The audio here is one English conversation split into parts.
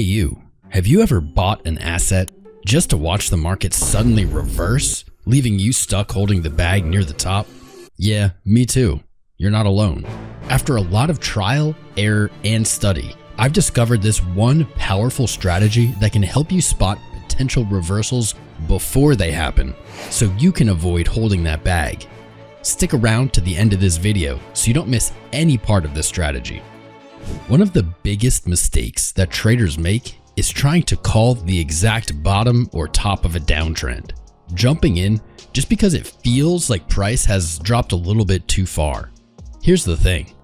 Hey you, have you ever bought an asset just to watch the market suddenly reverse, leaving you stuck holding the bag near the top? Yeah, me too. You're not alone. After a lot of trial, error, and study, I've discovered this one powerful strategy that can help you spot potential reversals before they happen, so you can avoid holding that bag. Stick around to the end of this video so you don't miss any part of this strategy. One of the biggest mistakes that traders make is trying to call the exact bottom or top of a downtrend, jumping in just because it feels like price has dropped a little bit too far. Here's the thing,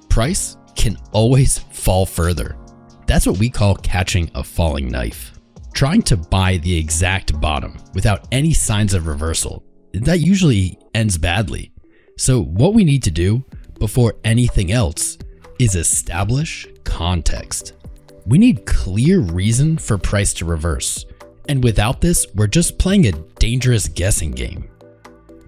price can always fall further. That's what we call catching a falling knife. Trying to buy the exact bottom without any signs of reversal, that usually ends badly. So what we need to do before anything else is establish context. We need clear reason for price to reverse. And without this, we're just playing a dangerous guessing game.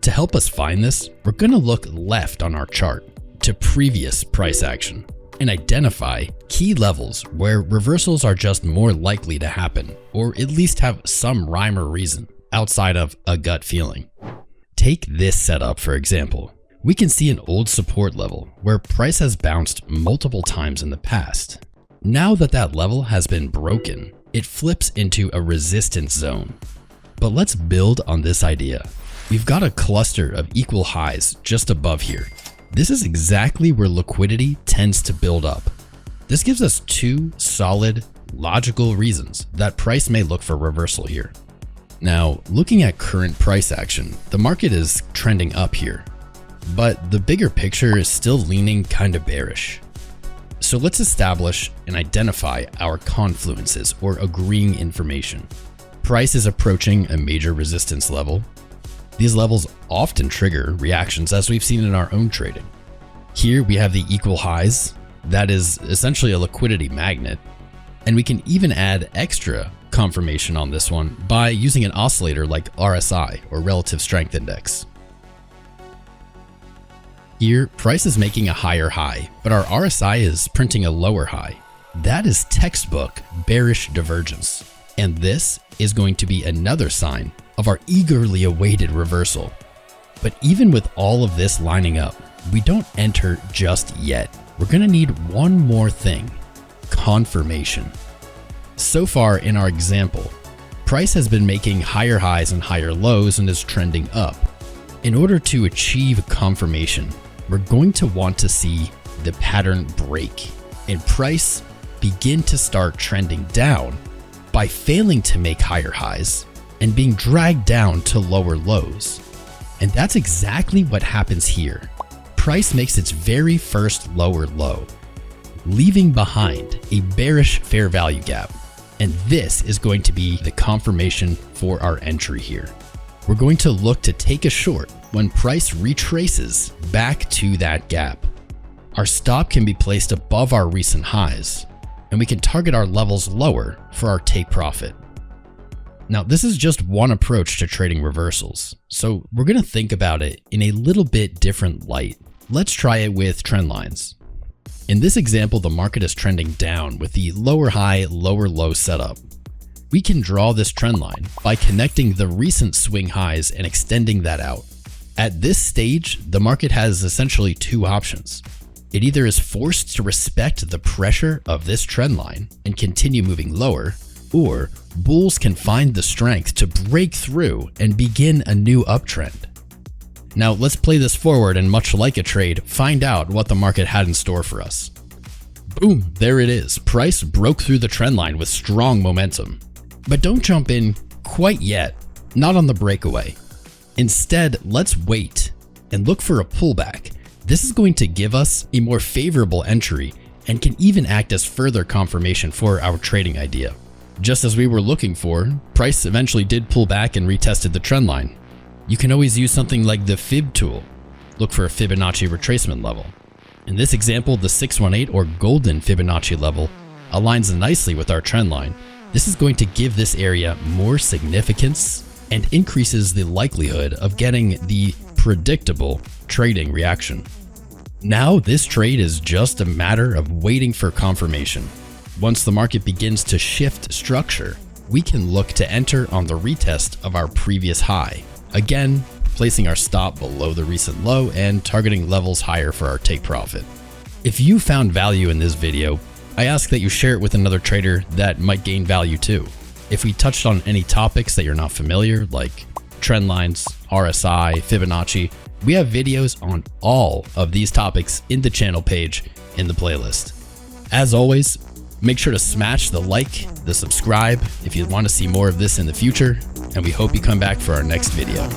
To help us find this, we're going to look left on our chart to previous price action and identify key levels where reversals are just more likely to happen, or at least have some rhyme or reason outside of a gut feeling. Take this setup for example. We can see an old support level where price has bounced multiple times in the past. Now that that level has been broken, it flips into a resistance zone. But let's build on this idea. We've got a cluster of equal highs just above here. This is exactly where liquidity tends to build up. This gives us two solid, logical reasons that price may look for reversal here. Now, looking at current price action, the market is trending up here, but the bigger picture is still leaning kind of bearish. So let's establish and identify our confluences or agreeing information. Price is approaching a major resistance level. These levels often trigger reactions as we've seen in our own trading. Here we have the equal highs. That is essentially a liquidity magnet. And we can even add extra confirmation on this one by using an oscillator like RSI or Relative Strength Index. Here, price is making a higher high, but our RSI is printing a lower high. That is textbook bearish divergence. And this is going to be another sign of our eagerly awaited reversal. But even with all of this lining up, we don't enter just yet. We're going to need one more thing, confirmation. So far in our example, price has been making higher highs and higher lows and is trending up. In order to achieve confirmation, we're going to want to see the pattern break and price begin to start trending down by failing to make higher highs and being dragged down to lower lows. And that's exactly what happens here. Price makes its very first lower low, leaving behind a bearish fair value gap. And this is going to be the confirmation for our entry here. We're going to look to take a short when price retraces back to that gap. Our stop can be placed above our recent highs, and we can target our levels lower for our take profit. Now, this is just one approach to trading reversals, so we're going to think about it in a little bit different light. Let's try it with trend lines. In this example, the market is trending down with the lower high, lower low setup. We can draw this trend line by connecting the recent swing highs and extending that out. At this stage, the market has essentially two options. It either is forced to respect the pressure of this trend line and continue moving lower, or bulls can find the strength to break through and begin a new uptrend. Now let's play this forward and, much like a trade, find out what the market had in store for us. Boom, there it is. Price broke through the trend line with strong momentum. But don't jump in quite yet, not on the breakaway. Instead, let's wait and look for a pullback. This is going to give us a more favorable entry and can even act as further confirmation for our trading idea. Just as we were looking for, price eventually did pull back and retested the trend line. You can always use something like the Fib tool. Look for a Fibonacci retracement level. In this example, the 618 or golden Fibonacci level aligns nicely with our trend line. This is going to give this area more significance and increases the likelihood of getting the predictable trading reaction. Now this trade is just a matter of waiting for confirmation. once the market begins to shift structure, we can look to enter on the retest of our previous high. Again, placing our stop below the recent low and targeting levels higher for our take profit. If you found value in this video, I ask that you share it with another trader that might gain value too. If we touched on any topics that you're not familiar, like trend lines, RSI, Fibonacci, we have videos on all of these topics in the channel page in the playlist. As always, make sure to smash the like, the subscribe if you want to see more of this in the future, and we hope you come back for our next video.